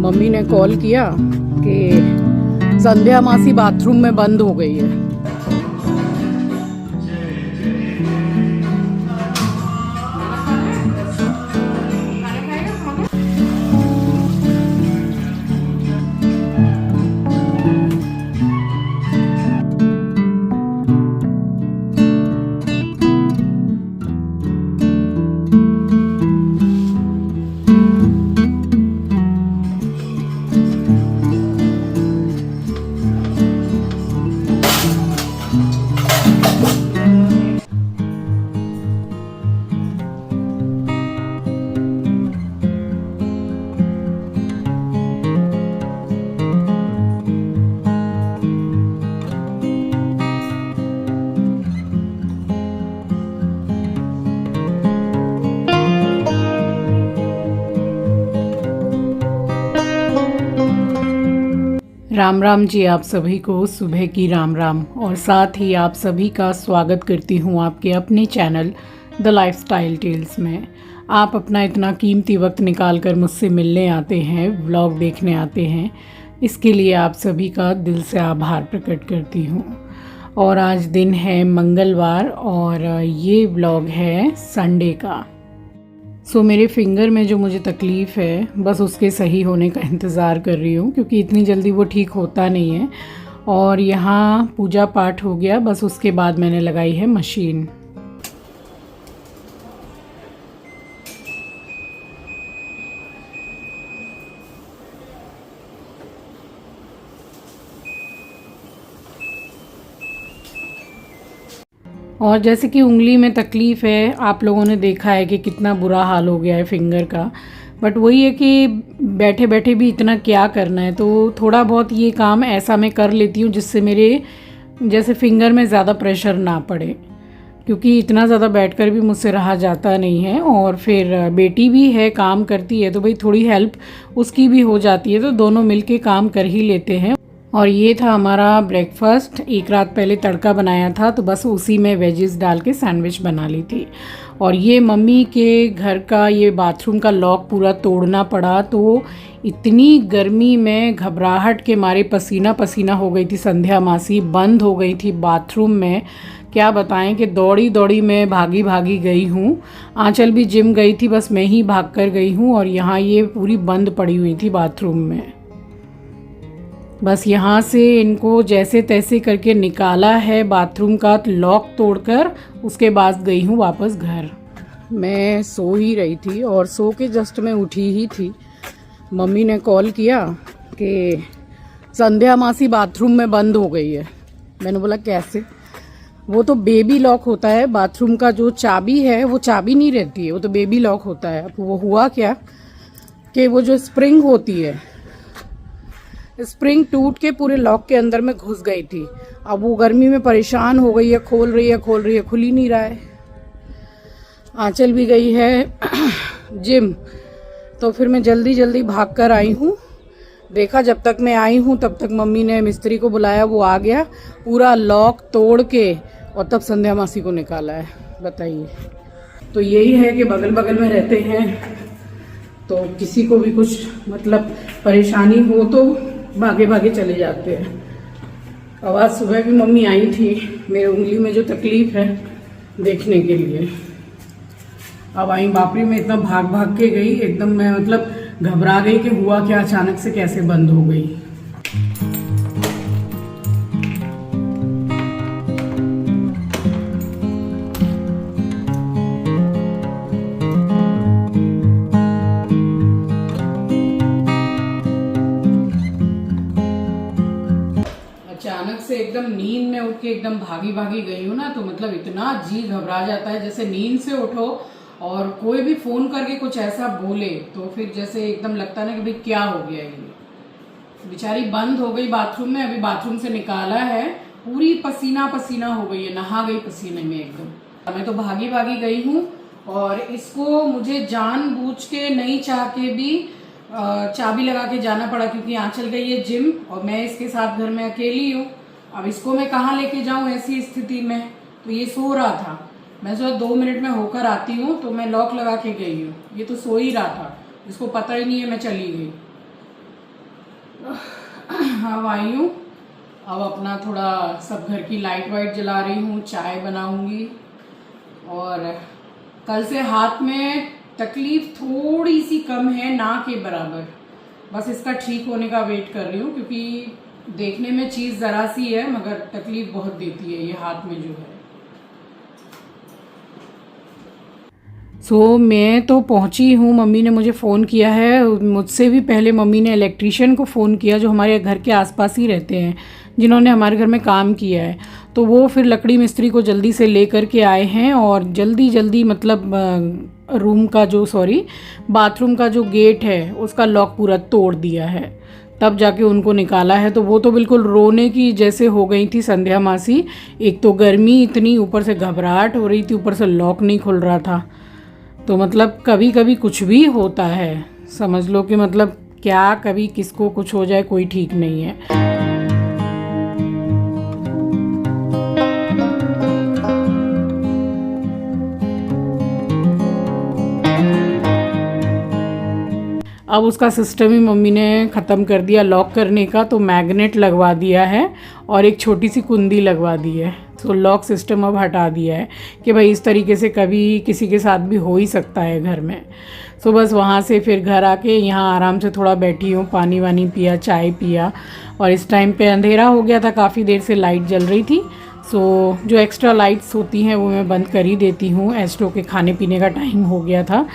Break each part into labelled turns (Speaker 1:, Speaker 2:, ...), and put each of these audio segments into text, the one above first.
Speaker 1: Mummy ने call किया कि संध्या मासी बाथरूम में बंद हो गई है। राम राम जी, आप सभी को सुबह की राम राम। और साथ ही आप सभी का स्वागत करती हूँ आपके अपने चैनल द लाइफस्टाइल टेल्स में। आप अपना इतना कीमती वक्त निकाल कर मुझसे मिलने आते हैं, व्लॉग देखने आते हैं, इसके लिए आप सभी का दिल से आभार प्रकट करती हूँ। और आज दिन है मंगलवार और ये व्लॉग है संडे का। मेरे फिंगर में जो मुझे तकलीफ़ है बस उसके सही होने का इंतज़ार कर रही हूँ, क्योंकि इतनी जल्दी वो ठीक होता नहीं है। और यहाँ पूजा पाठ हो गया, बस उसके बाद मैंने लगाई है मशीन। और जैसे कि उंगली में तकलीफ़ है, आप लोगों ने देखा है कि कितना बुरा हाल हो गया है फिंगर का। बट वही है कि बैठे बैठे भी इतना क्या करना है, तो थोड़ा बहुत ये काम ऐसा मैं कर लेती हूँ जिससे मेरे जैसे फिंगर में ज़्यादा प्रेशर ना पड़े, क्योंकि इतना ज़्यादा बैठकर भी मुझसे रहा जाता नहीं है। और फिर बेटी भी है, काम करती है, तो भाई थोड़ी हेल्प उसकी भी हो जाती है, तो दोनों मिलके काम कर ही लेते हैं। और ये था हमारा ब्रेकफास्ट। एक रात पहले तड़का बनाया था, तो बस उसी में वेजेस डाल के सैंडविच बना ली थी। और ये मम्मी के घर का ये बाथरूम का लॉक पूरा तोड़ना पड़ा, तो इतनी गर्मी में घबराहट के मारे पसीना पसीना हो गई थी। संध्या मासी बंद हो गई थी बाथरूम में। क्या बताएं कि दौड़ी दौड़ी मैं भागी भागी गई हूँ। आंचल भी जिम गई थी, बस मैं ही भाग कर गई हूँ। और यहाँ ये पूरी बंद पड़ी हुई थी बाथरूम में। बस यहाँ से इनको जैसे तैसे करके निकाला है बाथरूम का लॉक तोड़कर, उसके बाद गई हूँ वापस घर। मैं सो ही रही थी और सो के जस्ट मैं उठी ही थी। मम्मी ने कॉल किया कि संध्या मासी बाथरूम में बंद हो गई है। मैंने बोला कैसे? वो तो बेबी लॉक होता है, बाथरूम का जो चाबी है वो चाबी नहीं रहती है, वो तो बेबी लॉक होता है। अब वो हुआ क्या कि वो जो स्प्रिंग होती है, स्प्रिंग टूट के पूरे लॉक के अंदर में घुस गई थी। अब वो गर्मी में परेशान हो गई है, खोल रही है, खुल ही नहीं रहा है। आंचल भी गई है जिम, तो फिर मैं जल्दी जल्दी भाग कर आई हूँ। देखा जब तक मैं आई हूँ तब तक मम्मी ने मिस्त्री को बुलाया, वो आ गया, पूरा लॉक तोड़ के और तब संध्या मासी को निकाला है। बताइए। तो यही है कि बगल बगल में रहते हैं, तो किसी को भी कुछ मतलब परेशानी हो तो भागे भागे चले जाते हैं। अब आज सुबह भी मम्मी आई थी मेरे उंगली में जो तकलीफ है देखने के लिए। अब आई, बापरी में इतना भाग भाग के गई, एकदम मैं मतलब घबरा गई कि हुआ क्या, अचानक से कैसे बंद हो गई। अचानक से एकदम नींद में उठ के एकदम भागी भागी गई हूँ ना, तो मतलब इतना जी घबरा जाता है। जैसे नींद से उठो और कोई भी फोन करके कुछ ऐसा बोले तो फिर जैसे एकदम लगता है ना कि भाई क्या हो गया ये। बेचारी बंद हो गई बाथरूम में, अभी बाथरूम से निकाला है, पूरी पसीना पसीना हो गई है, नहा गई पसीने में एकदम। मैं तो भागी भागी गई हूँ और इसको मुझे जानबूझ के नहीं चाह के भी चाबी लगा के जाना पड़ा, क्योंकि आंचल गई है जिम और मैं इसके साथ घर में अकेली हूँ। अब इसको मैं कहाँ लेके जाऊँ ऐसी स्थिति में? तो ये सो रहा था, मैं जो 2 मिनट में होकर आती हूँ, तो मैं लॉक लगा के गई हूँ। ये तो सो ही रहा था, इसको पता ही नहीं है मैं चली गई। अब आई हूँ, अब अपना थोड़ा सब घर की लाइट वाइट जला रही हूँ, चाय बनाऊँगी। और कल से हाथ में तकलीफ़ थोड़ी सी कम है, ना के बराबर। बस इसका ठीक होने का वेट कर रही हूँ, क्योंकि देखने में चीज़ ज़रा सी है मगर तकलीफ़ बहुत देती है ये हाथ में जो है। मैं तो पहुंची हूँ, मम्मी ने मुझे फ़ोन किया है। मुझसे भी पहले मम्मी ने इलेक्ट्रीशियन को फ़ोन किया जो हमारे घर के आसपास ही रहते हैं, जिन्होंने हमारे घर में काम किया है। तो वो फिर लकड़ी मिस्त्री को जल्दी से ले कर के आए हैं और जल्दी जल्दी मतलब बाथरूम का जो गेट है उसका लॉक पूरा तोड़ दिया है, तब जाके उनको निकाला है। तो वो तो बिल्कुल रोने की जैसे हो गई थी संध्या मासी। एक तो गर्मी इतनी, ऊपर से घबराहट हो रही थी, ऊपर से लॉक नहीं खुल रहा था। तो मतलब कभी कभी कुछ भी होता है, समझ लो कि मतलब क्या कभी किसको कुछ हो जाए, कोई ठीक नहीं है। अब उसका सिस्टम ही मम्मी ने ख़त्म कर दिया लॉक करने का, तो मैग्नेट लगवा दिया है और एक छोटी सी कुंडी लगवा दी है। तो लॉक सिस्टम अब हटा दिया है कि भाई इस तरीके से कभी किसी के साथ भी हो ही सकता है घर में। सो बस वहाँ से फिर घर आके यहाँ आराम से थोड़ा बैठी हूँ, पानी वानी पिया, चाय पिया। और इस टाइम पे अंधेरा हो गया था, काफ़ी देर से लाइट जल रही थी। सो जो एक्स्ट्रा लाइट्स होती हैं वो मैं बंद कर ही देती हूँ। एस्ट्रो के खाने पीने का टाइम हो गया था,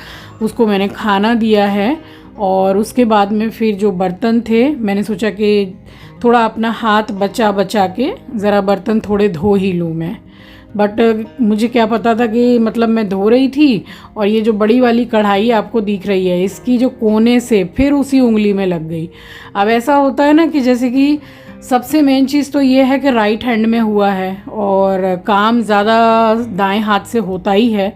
Speaker 1: उसको मैंने खाना दिया है। और उसके बाद में फिर जो बर्तन थे, मैंने सोचा कि थोड़ा अपना हाथ बचा बचा के ज़रा बर्तन थोड़े धो ही लूँ मैं। बट मुझे क्या पता था कि मतलब मैं धो रही थी और ये जो बड़ी वाली कढ़ाई आपको दिख रही है, इसकी जो कोने से फिर उसी उंगली में लग गई। अब ऐसा होता है ना कि जैसे कि सबसे मेन चीज़ तो ये है कि राइट हैंड में हुआ है और काम ज़्यादा दाएं हाथ से होता ही है,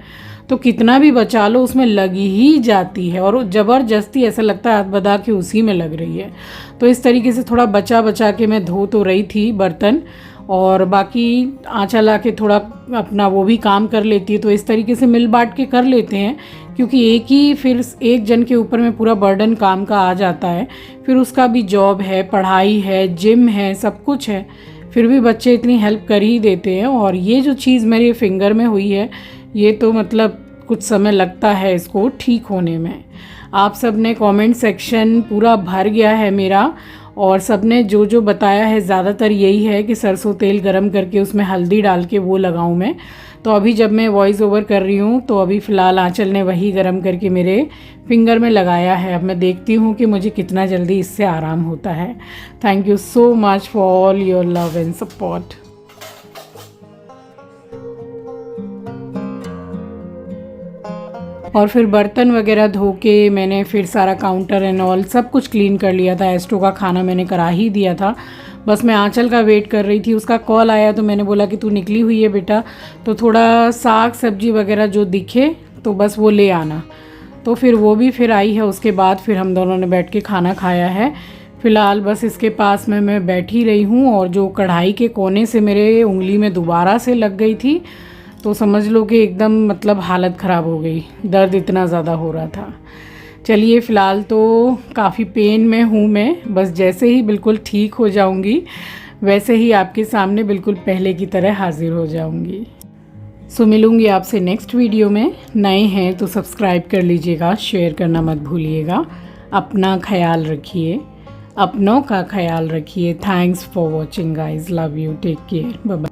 Speaker 1: तो कितना भी बचा लो उसमें लगी ही जाती है और ज़बरदस्ती ऐसा लगता है हाथ बधा के उसी में लग रही है। तो इस तरीके से थोड़ा बचा बचा के मैं धो तो रही थी बर्तन, और बाकी आँचा ला के थोड़ा अपना वो भी काम कर लेती है। तो इस तरीके से मिल बांट के कर लेते हैं, क्योंकि फिर एक जन के ऊपर में पूरा बर्डन काम का आ जाता है। फिर उसका भी जॉब है, पढ़ाई है, जिम है, सब कुछ है, फिर भी बच्चे इतनी हेल्प कर ही देते हैं। और ये जो चीज़ मेरे फिंगर में हुई है, ये तो मतलब कुछ समय लगता है इसको ठीक होने में। आप सब ने कमेंट सेक्शन पूरा भर गया है मेरा, और सब ने जो जो बताया है ज़्यादातर यही है कि सरसों तेल गरम करके उसमें हल्दी डाल के वो लगाऊं मैं। तो अभी जब मैं वॉइस ओवर कर रही हूँ तो अभी फ़िलहाल आंचल ने वही गरम करके मेरे फिंगर में लगाया है। अब मैं देखती हूँ कि मुझे कितना जल्दी इससे आराम होता है। Thank you so much for all your love and support. और फिर बर्तन वगैरह धो के मैंने फिर सारा काउंटर एंड ऑल सब कुछ क्लीन कर लिया था। एस्ट्रो का खाना मैंने करा ही दिया था, बस मैं आंचल का वेट कर रही थी। उसका कॉल आया तो मैंने बोला कि तू निकली हुई है बेटा, तो थोड़ा साग सब्जी वगैरह जो दिखे तो बस वो ले आना। तो फिर वो भी फिर आई है, उसके बाद फिर हम दोनों ने बैठ के खाना खाया है। फ़िलहाल बस इसके पास में मैं बैठी रही हूँ, और जो कढ़ाई के कोने से मेरे उंगली में दोबारा से लग गई थी, तो समझ लो कि एकदम मतलब हालत ख़राब हो गई, दर्द इतना ज़्यादा हो रहा था। चलिए फ़िलहाल तो काफ़ी पेन में हूँ मैं, बस जैसे ही बिल्कुल ठीक हो जाऊँगी वैसे ही आपके सामने बिल्कुल पहले की तरह हाज़िर हो जाऊँगी। सो मिलूँगी आपसे नेक्स्ट वीडियो में। नए हैं तो सब्सक्राइब कर लीजिएगा, शेयर करना मत भूलिएगा। अपना ख्याल रखिए, अपनों का ख्याल रखिए। Thanks for watching guys, love you, take care, bye bye.